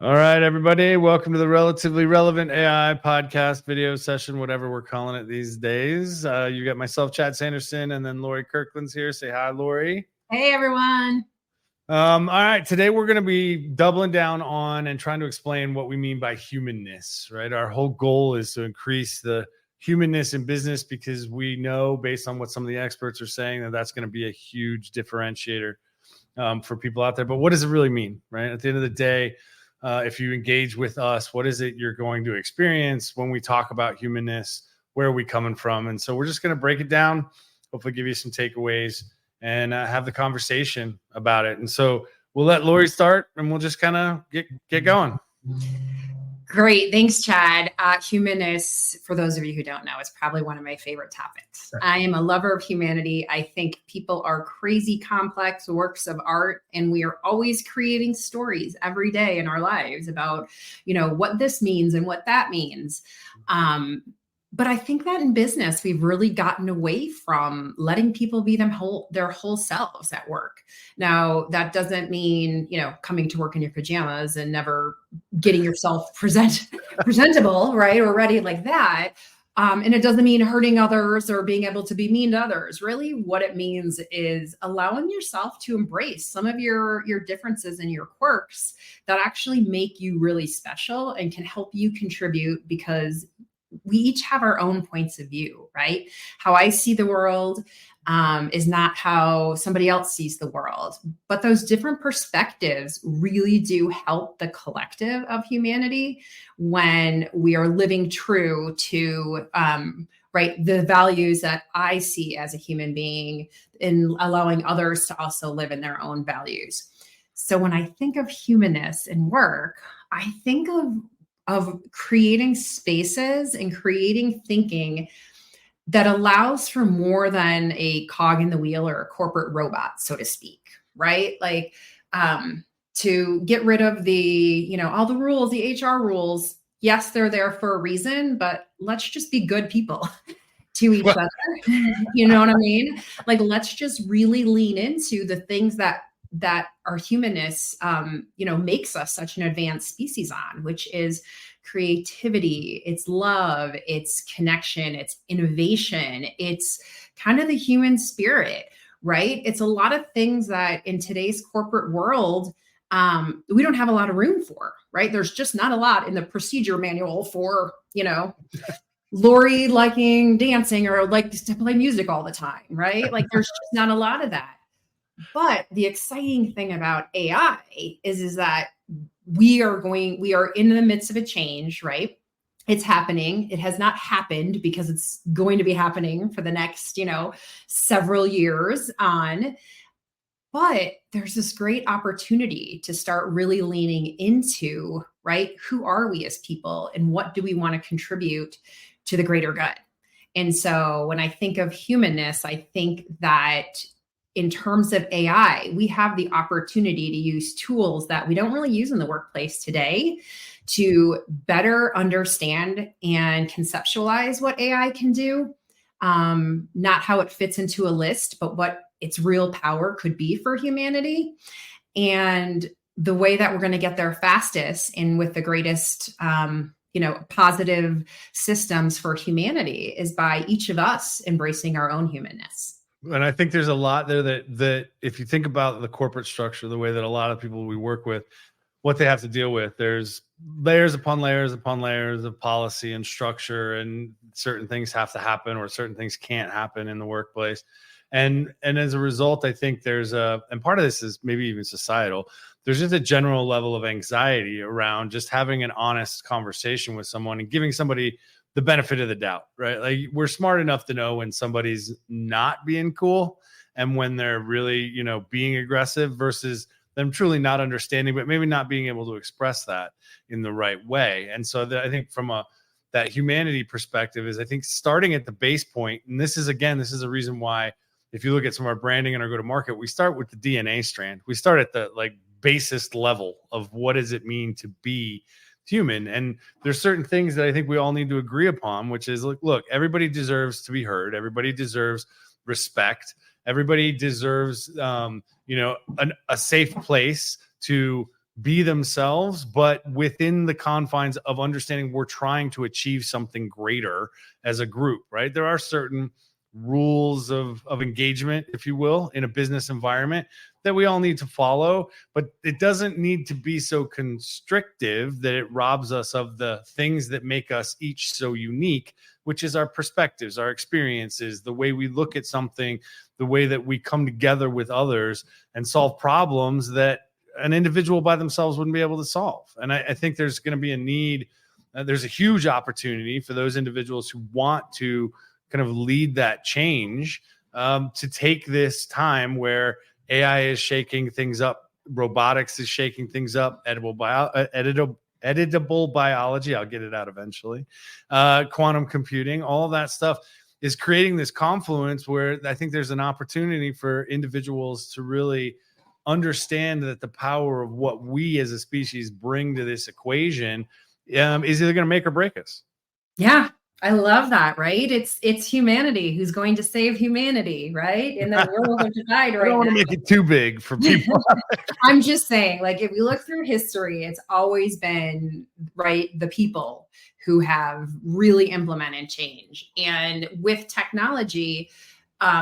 All right, everybody. Welcome to the Relatively Relevant AI podcast video session, whatever we're calling it these days. You got myself, Chad Sanderson, and then Lori Kirkland's here. Say hi, Lori. Hey, everyone. All right. Today, we're going to be doubling down on and trying to explain what we mean by humanness, right? Our whole goal is to increase the humanness in business because we know, based on what some of the experts are saying, that that's going to be a huge differentiator for people out there. But what does it really mean, right? At the end of the day, if you engage with us, what is it you're going to experience when we talk about humanness? Where are we coming from? And so we're just going to break it down, hopefully give you some takeaways and have the conversation about it. And so we'll let Lori start and we'll just kind of get going. Great. Thanks, Chad. Humanness, for those of you who don't know, is probably one of my favorite topics. I am a lover of humanity. I think people are crazy complex works of art, and we are always creating stories every day in our lives about, what this means and what that means. But I think that in business, we've really gotten away from letting people be their whole selves at work. Now, that doesn't mean, coming to work in your pajamas and never getting yourself presentable, right? Or ready like that. And it doesn't mean hurting others or being able to be mean to others. Really, what it means is allowing yourself to embrace some of your differences and your quirks that actually make you really special and can help you contribute, because we each have our own points of view, right? How I see the world is not how somebody else sees the world. But those different perspectives really do help the collective of humanity when we are living true to the values that I see as a human being, and allowing others to also live in their own values. So when I think of humanness in work, I think of creating spaces and creating thinking that allows for more than a cog in the wheel or a corporate robot, so to speak, right? Like to get rid of the, all the rules, the HR rules. Yes, they're there for a reason, but let's just be good people to each other. You know what I mean? Like, let's just really lean into the things that our humanness, makes us such an advanced species on, which is creativity, it's love, it's connection, it's innovation, it's kind of the human spirit, right? It's a lot of things that in today's corporate world, we don't have a lot of room for, right? There's just not a lot in the procedure manual for, Lori liking dancing or like to play music all the time, right? Like there's just not a lot of that. But the exciting thing about AI is that we are in the midst of a change, right? It's happening. It has not happened because it's going to be happening for the next, several years on. But there's this great opportunity to start really leaning into, right? Who are we as people and what do we want to contribute to the greater good? And so when I think of humanness, I think that in terms of AI, we have the opportunity to use tools that we don't really use in the workplace today to better understand and conceptualize what AI can do, not how it fits into a list, but what its real power could be for humanity. And the way that we're going to get there fastest and with the greatest positive systems for humanity is by each of us embracing our own humanness. And I think there's a lot there that if you think about the corporate structure, the way that a lot of people we work with, what they have to deal with, there's layers upon layers upon layers of policy and structure, and certain things have to happen or certain things can't happen in the workplace. And as a result, I think and part of this is maybe even societal, there's just a general level of anxiety around just having an honest conversation with someone and giving somebody the benefit of the doubt, right? Like we're smart enough to know when somebody's not being cool and when they're really, being aggressive versus them truly not understanding, but maybe not being able to express that in the right way. And so I think from that humanity perspective is, I think, starting at the base point. And this is a reason why, if you look at some of our branding and our go-to-market, we start with the DNA strand. We start at the basest level of what does it mean to be human. And there's certain things that I think we all need to agree upon, which is look, everybody deserves to be heard. Everybody deserves respect. Everybody deserves, a safe place to be themselves, but within the confines of understanding we're trying to achieve something greater as a group, right? There are certain rules of engagement, if you will, in a business environment that we all need to follow, but it doesn't need to be so constrictive that it robs us of the things that make us each so unique, which is our perspectives, our experiences, the way we look at something, the way that we come together with others and solve problems that an individual by themselves wouldn't be able to solve. And I think there's going to be a need, there's a huge opportunity for those individuals who want to kind of lead that change, to take this time where AI is shaking things up, robotics is shaking things up, editable biology, I'll get it out eventually, quantum computing, all of that stuff is creating this confluence where I think there's an opportunity for individuals to really understand that the power of what we as a species bring to this equation is either going to make or break us. Yeah, I love that, right? It's humanity who's going to save humanity, right? In the world of divide right now. I don't want to make it too big for people. I'm just saying, like, if we look through history, it's always been, right, the people who have really implemented change. And with technology,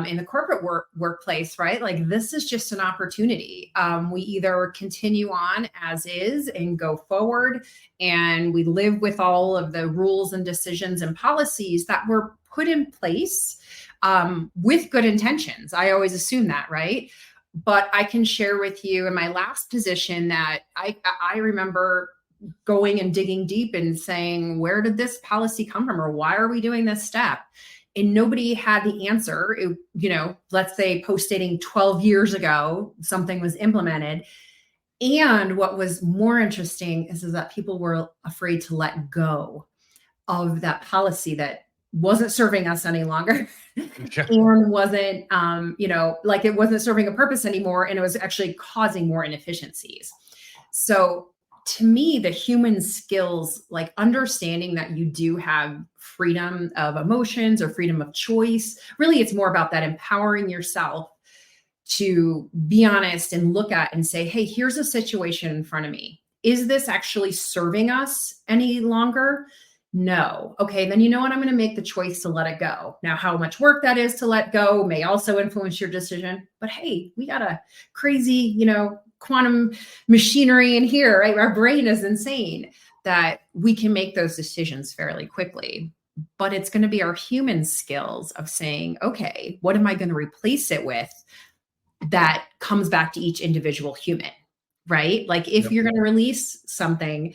in the corporate workplace, right? Like, this is just an opportunity. We either continue on as is and go forward, and we live with all of the rules and decisions and policies that were put in place with good intentions. I always assume that, right? But I can share with you in my last position that I remember going and digging deep and saying, where did this policy come from? Or why are we doing this step? And nobody had the answer. Let's say post-dating 12 years ago, something was implemented. And what was more interesting is that people were afraid to let go of that policy that wasn't serving us any longer and wasn't, like, it wasn't serving a purpose anymore. And it was actually causing more inefficiencies. So to me, the human skills, like understanding that you do have freedom of emotions or freedom of choice, really, it's more about that empowering yourself to be honest and look at and say, hey, here's a situation in front of me. Is this actually serving us any longer? No. Okay, then you know what? I'm going to make the choice to let it go. Now, how much work that is to let go may also influence your decision. But hey, we got a crazy, quantum machinery in here, right? Our brain is insane that we can make those decisions fairly quickly. But it's going to be our human skills of saying, okay, what am I going to replace it with that comes back to each individual human, right? Like, if you're going to release something,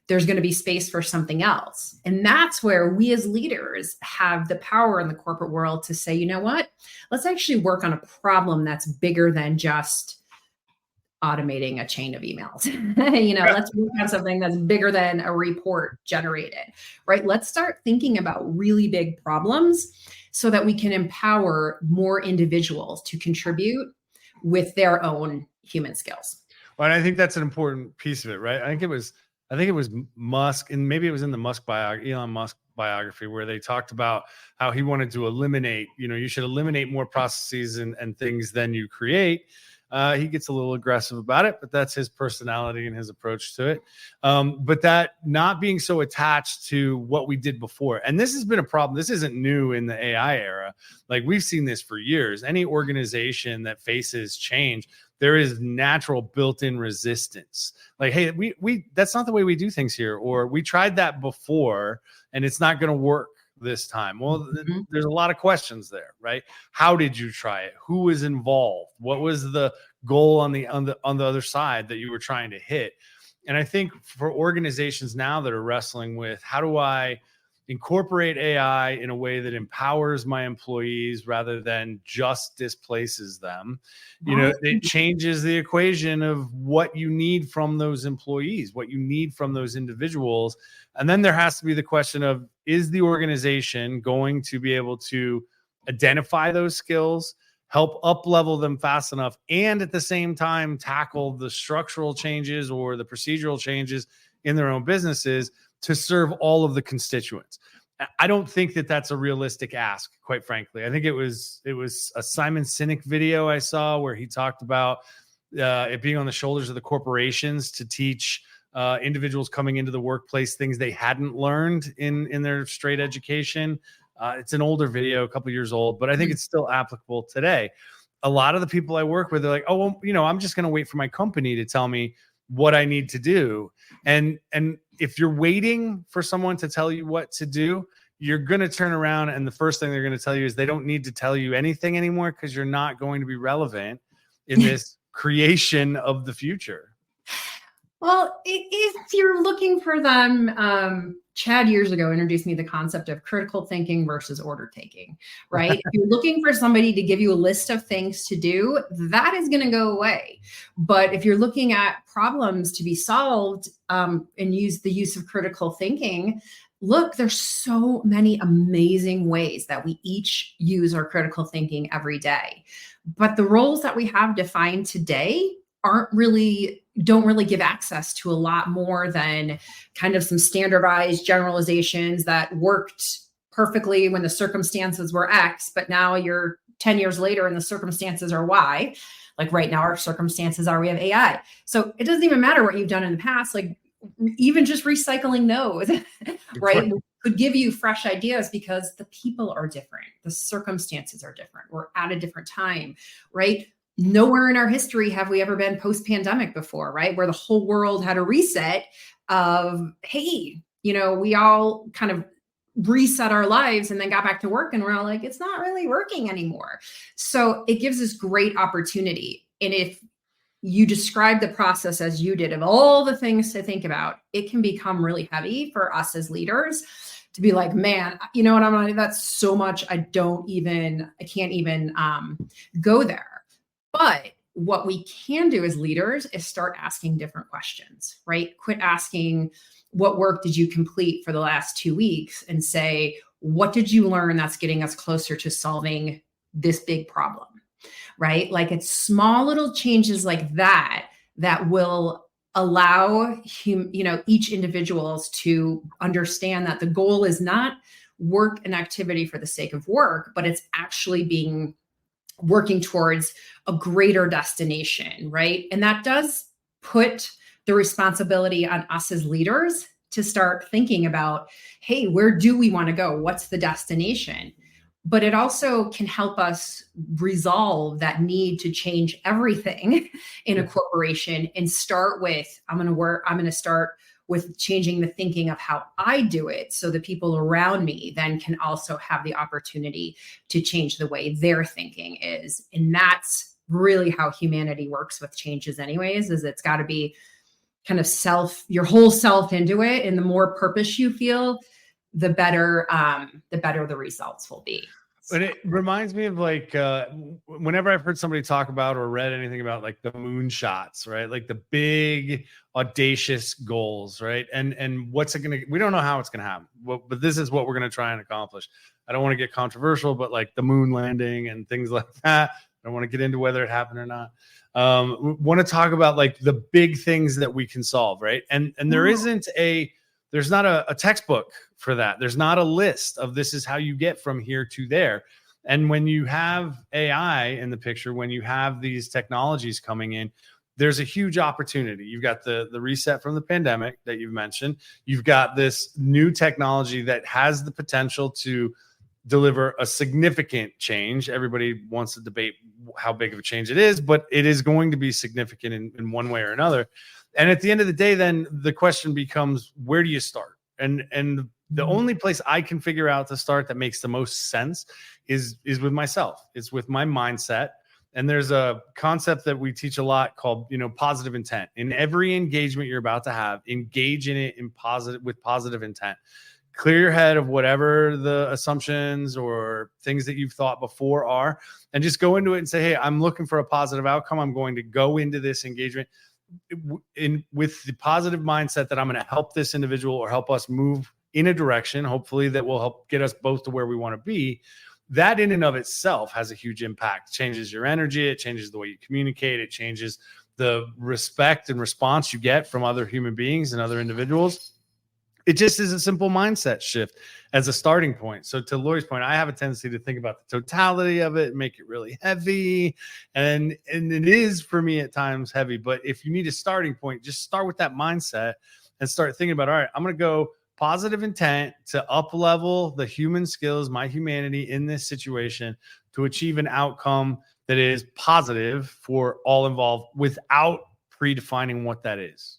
there's going to be space for something else. And that's where we as leaders have the power in the corporate world to say, you know what, let's actually work on a problem that's bigger than just automating a chain of emails. Let's work on something that's bigger than a report generated, right? Let's start thinking about really big problems so that we can empower more individuals to contribute with their own human skills. Well, and I think that's an important piece of it, right? I think it was Musk, and maybe it was in the Elon Musk biography, where they talked about how he wanted to eliminate, you should eliminate more processes and things than you create. He gets a little aggressive about it, but that's his personality and his approach to it. But that not being so attached to what we did before. And this has been a problem. This isn't new in the AI era. Like, we've seen this for years. Any organization that faces change, there is natural built-in resistance. Like, hey, we that's not the way we do things here, or we tried that before and it's not going to work this time. Well, there's a lot of questions there, right? How did you try it? Who was involved? What was the goal on the other side that you were trying to hit? And I think for organizations now that are wrestling with, how do I incorporate AI in a way that empowers my employees rather than just displaces them, it changes the equation of what you need from those employees, what you need from those individuals. And then there has to be the question of, is the organization going to be able to identify those skills, help up level them fast enough, and at the same time tackle the structural changes or the procedural changes in their own businesses to serve all of the constituents? I don't think that that's a realistic ask, quite frankly. I think it was a Simon Sinek video I saw where he talked about it being on the shoulders of the corporations to teach individuals coming into the workplace things they hadn't learned in their straight education. It's an older video, a couple years old, but I think it's still applicable today. A lot of the people I work with, they're like, oh, well, I'm just going to wait for my company to tell me what I need to do. And if you're waiting for someone to tell you what to do, you're going to turn around and the first thing they're going to tell you is they don't need to tell you anything anymore because you're not going to be relevant in this creation of the future. Well, if you're looking for them, Chad years ago introduced me the concept of critical thinking versus order taking, right? If you're looking for somebody to give you a list of things to do, that is going to go away. But if you're looking at problems to be solved and use the use of critical thinking, look, there's so many amazing ways that we each use our critical thinking every day. But the roles that we have defined today don't really give access to a lot more than kind of some standardized generalizations that worked perfectly when the circumstances were X, but now you're 10 years later and the circumstances are Y. Like right now, our circumstances are we have AI. So it doesn't even matter what you've done in the past, like even just recycling those, right? Could give you fresh ideas because the people are different. The circumstances are different. We're at a different time, right? Nowhere in our history have we ever been post-pandemic before, right? Where the whole world had a reset of, hey, we all kind of reset our lives and then got back to work and we're all like, it's not really working anymore. So it gives us great opportunity. And if you describe the process as you did of all the things to think about, it can become really heavy for us as leaders to be like, man, you know what, that's so much. I can't even go there. But what we can do as leaders is start asking different questions, right? Quit asking, what work did you complete for the last 2 weeks? And say, what did you learn that's getting us closer to solving this big problem, right? Like it's small little changes like that will allow each individuals to understand that the goal is not work and activity for the sake of work, but it's actually working towards a greater destination, right? And that does put the responsibility on us as leaders to start thinking about, hey, where do we want to go? What's the destination? But it also can help us resolve that need to change everything in a corporation and start with, I'm going to start with changing the thinking of how I do it so the people around me then can also have the opportunity to change the way their thinking is. And that's really how humanity works with changes anyways, is it's got to be kind of your whole self into it. And the more purpose you feel, the better the results will be. But it reminds me of like whenever I've heard somebody talk about or read anything about like the moon shots, right? Like the big audacious goals, right? And what's it going to, we don't know how it's going to happen, but this is what we're going to try and accomplish. I don't want to get controversial, but like the moon landing and things like that. I don't want to get into whether it happened or not. We want to talk about like the big things that we can solve, right? And there's not a textbook for that. There's not a list of this is how you get from here to there. And when you have AI in the picture, when you have these technologies coming in, there's a huge opportunity. You've got the reset from the pandemic that you've mentioned. You've got this new technology that has the potential to deliver a significant change. Everybody wants to debate how big of a change it is, but it is going to be significant in one way or another. And at the end of the day, then the question becomes, where do you start? And the only place I can figure out to start that makes the most sense is with myself. It's with my mindset. And there's a concept that we teach a lot called, positive intent. In every engagement you're about to have, engage in it with positive intent. Clear your head of whatever the assumptions or things that you've thought before are, and just go into it and say, hey, I'm looking for a positive outcome. I'm going to go into this engagement with the positive mindset that I'm going to help this individual or help us move in a direction, hopefully that will help get us both to where we want to be. That in and of itself has a huge impact. It changes your energy. It changes the way you communicate. It changes the respect and response you get from other human beings and other individuals. It just is a simple mindset shift as a starting point. So to Lori's point, I have a tendency to think about the totality of it, make it really heavy. And it is for me at times heavy, but if you need a starting point, just start with that mindset and start thinking about, all right, I'm going to go positive intent to up level the human skills, my humanity in this situation to achieve an outcome that is positive for all involved without predefining what that is.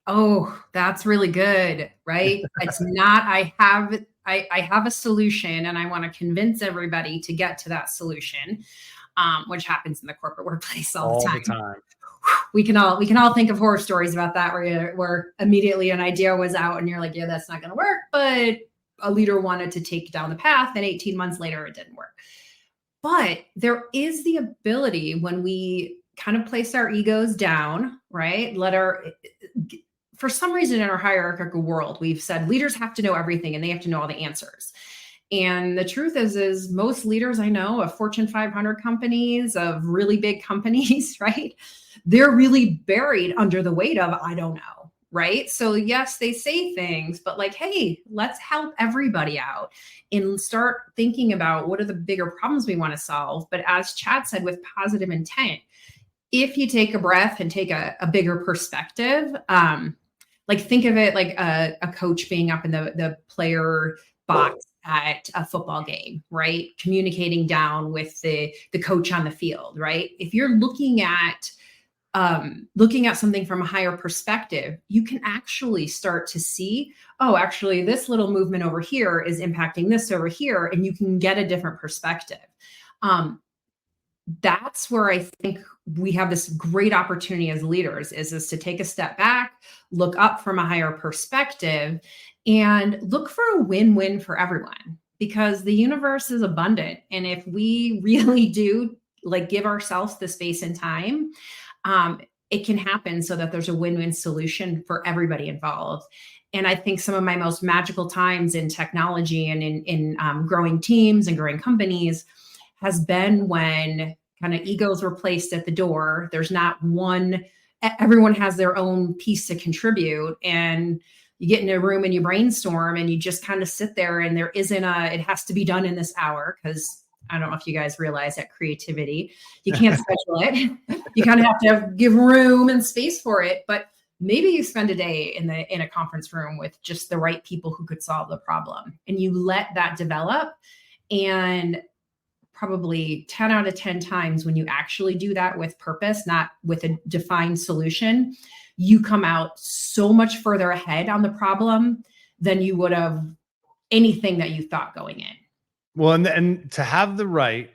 Oh, that's really good, right? It's not, I have a solution and I want to convince everybody to get to that solution, which happens in the corporate workplace all the time. We can all think of horror stories about that where immediately an idea was out and you're like, yeah, that's not going to work. But a leader wanted to take down the path and 18 months later, it didn't work. But there is the ability when we kind of place our egos down, right? For some reason in our hierarchical world, we've said leaders have to know everything and they have to know all the answers. And the truth is most leaders I know of Fortune 500 companies, of really big companies, right? They're really buried under the weight of, I don't know, right? So yes, they say things, but like, hey, let's help everybody out and start thinking about what are the bigger problems we want to solve. But as Chad said, with positive intent, if you take a breath and take a bigger perspective, like think of it like a coach being up in the player box at a football game, right? Communicating down with the coach on the field, right? If you're looking at something from a higher perspective, you can actually start to see, oh, actually this little movement over here is impacting this over here, and you can get a different perspective. That's where I think we have this great opportunity as leaders is to take a step back, look up from a higher perspective, and look for a win-win for everyone, because the universe is abundant. And if we really do like give ourselves the space and time, it can happen so that there's a win-win solution for everybody involved. And I think some of my most magical times in technology and in growing teams and growing companies has been when kind of egos were placed at the door. There's not one, everyone has their own piece to contribute. And you get in a room and you brainstorm and you just kind of sit there, and there isn't it has to be done in this hour, because I don't know if you guys realize that creativity, you can't schedule it. You kind of have to give room and space for it. But maybe you spend a day in a conference room with just the right people who could solve the problem, and you let that develop. And probably 10 out of 10 times when you actually do that with purpose, not with a defined solution, you come out so much further ahead on the problem than you would have anything that you thought going in. Well, and to have the right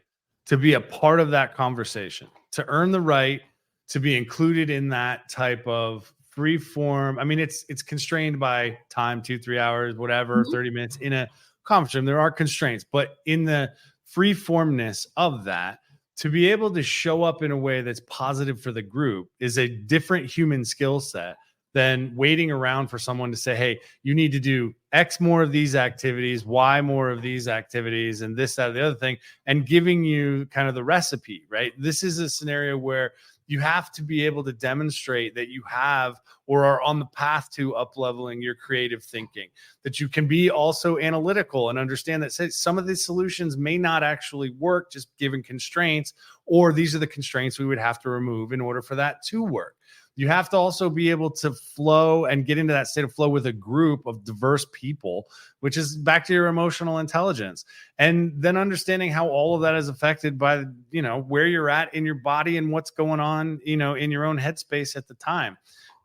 to be a part of that conversation, to earn the right to be included in that type of free form. I mean, it's constrained by time, 2-3 hours, whatever, 30 minutes in a conference room. There are constraints, but in the free formness of that, to be able to show up in a way that's positive for the group is a different human skill set than waiting around for someone to say, hey, you need to do X more of these activities, Y more of these activities, and this, that, or the other thing, and giving you kind of the recipe, right? This is a scenario where you have to be able to demonstrate that you have or are on the path to up-leveling your creative thinking, that you can be also analytical and understand that some of these solutions may not actually work just given constraints, or these are the constraints we would have to remove in order for that to work. You have to also be able to flow and get into that state of flow with a group of diverse people, which is back to your emotional intelligence. And then understanding how all of that is affected by, where you're at in your body and what's going on, in your own headspace at the time.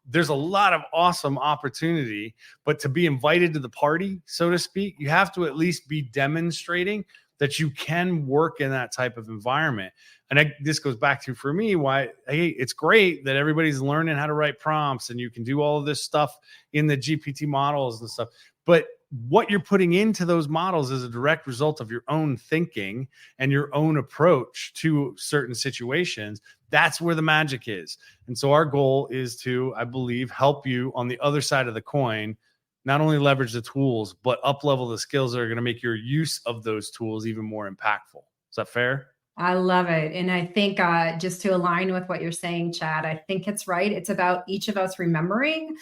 There's a lot of awesome opportunity, but to be invited to the party, so to speak, you have to at least be demonstrating that you can work in that type of environment. And this goes back to, for me, why, hey, it's great that everybody's learning how to write prompts and you can do all of this stuff in the GPT models and stuff. But what you're putting into those models is a direct result of your own thinking and your own approach to certain situations. That's where the magic is. And so our goal is to, I believe, help you on the other side of the coin, not only leverage the tools, but up-level the skills that are going to make your use of those tools even more impactful. Is that fair? I love it. And I think just to align with what you're saying, Chad, I think it's right. It's about each of us remembering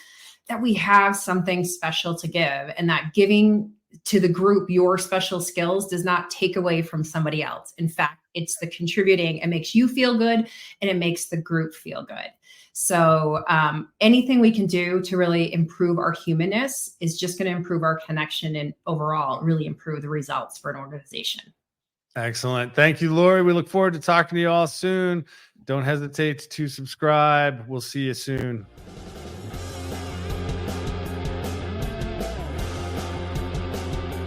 that we have something special to give, and that giving to the group your special skills does not take away from somebody else. In fact, it's the contributing. It makes you feel good and it makes the group feel good. So anything we can do to really improve our humanness is just going to improve our connection and overall really improve the results for an organization. Excellent. Thank you, Lori. We look forward to talking to you all soon. Don't hesitate to subscribe. We'll see you soon.